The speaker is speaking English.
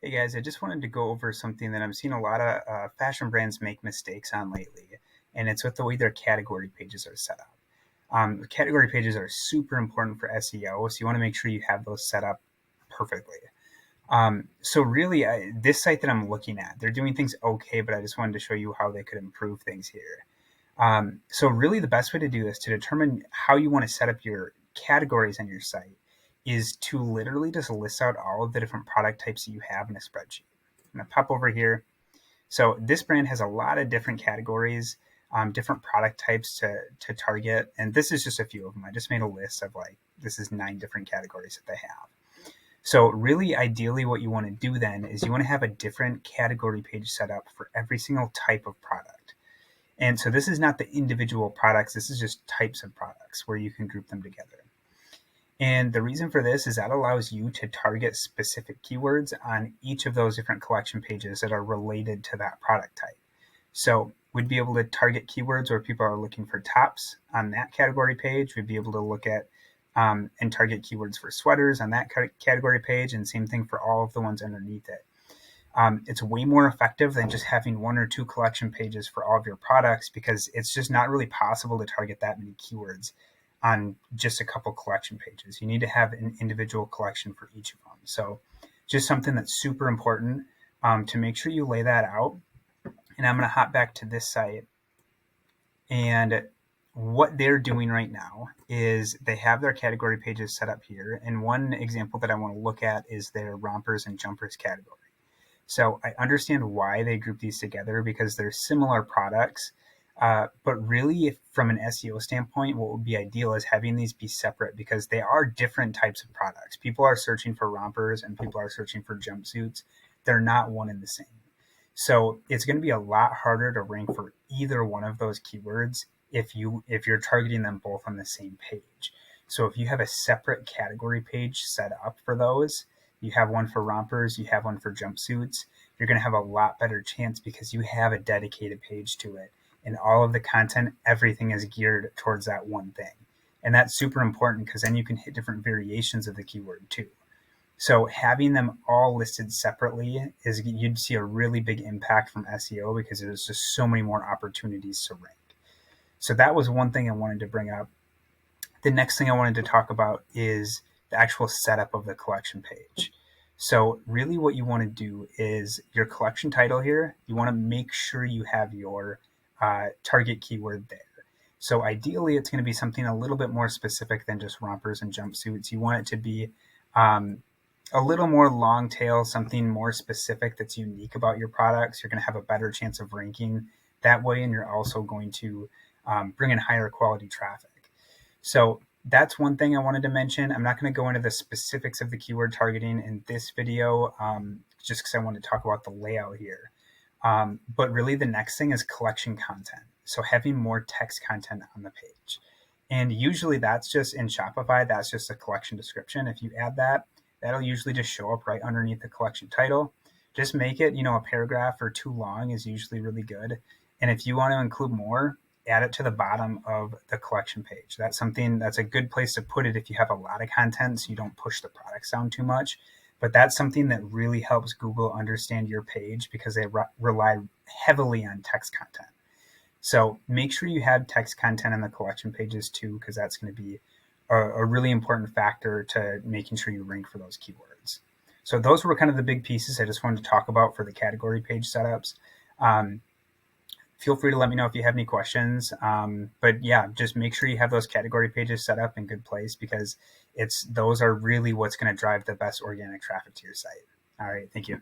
Hey guys, I just wanted to go over something that I'm seeing a lot of fashion brands make mistakes on lately, and it's with the way their category pages are set up. Category pages are super important for SEO, so you want to make sure you have those set up perfectly. So really, this site that I'm looking at, they're doing things okay, but I just wanted to show you how they could improve things here. So really the best way to do this, to determine how you want to set up your categories on your site, is to literally just list out all of the different product types that you have in a spreadsheet. I'm going to pop over here. So this brand has a lot of different categories, different product types to target. And this is just a few of them. I just made a list of this is 9 different categories that they have. So really, ideally, what you want to do then is you want to have a different category page set up for every single type of product. And so this is not the individual products. This is just types of products where you can group them together. And the reason for this is that allows you to target specific keywords on each of those different collection pages that are related to that product type. So we'd be able to target keywords where people are looking for tops on that category page. We'd be able to look at and target keywords for sweaters on that category page, and same thing for all of the ones underneath it. It's way more effective than just having 1 or 2 collection pages for all of your products, because it's just not really possible to target that many keywords on just a couple collection pages. You need to have an individual collection for each of them. So just something that's super important to make sure you lay that out. And I'm going to hop back to this site. And what they're doing right now is they have their category pages set up here. And one example that I want to look at is their rompers and jumpers category. So I understand why they group these together, because they're similar products. But really, from an SEO standpoint, what would be ideal is having these be separate, because they are different types of products. People are searching for rompers and people are searching for jumpsuits. They're not one and the same. So it's going to be a lot harder to rank for either one of those keywords if you're targeting them both on the same page. So if you have a separate category page set up for those, you have one for rompers, you have one for jumpsuits, you're going to have a lot better chance because you have a dedicated page to it. And all of the content, everything is geared towards that one thing. And that's super important, because then you can hit different variations of the keyword too. So having them all listed separately you'd see a really big impact from SEO, because there's just so many more opportunities to rank. So that was one thing I wanted to bring up. The next thing I wanted to talk about is the actual setup of the collection page. So really what you want to do is your collection title here, you want to make sure you have your target keyword there. So ideally, it's going to be something a little bit more specific than just rompers and jumpsuits. You want it to be a little more long tail, something more specific that's unique about your products. You're going to have a better chance of ranking that way, and you're also going to bring in higher quality traffic. So that's one thing I wanted to mention. I'm not going to go into the specifics of the keyword targeting in this video, just because I want to talk about the layout here. But really the next thing is collection content. So having more text content on the page. And usually that's just in Shopify, that's just a collection description. If you add that, that'll usually just show up right underneath the collection title. Just make it, a paragraph or 2 long is usually really good. And if you want to include more, add it to the bottom of the collection page. That's a good place to put it if you have a lot of content, so you don't push the products down too much. But that's something that really helps Google understand your page, because they rely heavily on text content. So make sure you have text content in the collection pages too, because that's going to be a really important factor to making sure you rank for those keywords. So those were kind of the big pieces I just wanted to talk about for the category page setups. Feel free to let me know if you have any questions. But yeah, just make sure you have those category pages set up in good place, because those are really what's going to drive the best organic traffic to your site. All right, thank you.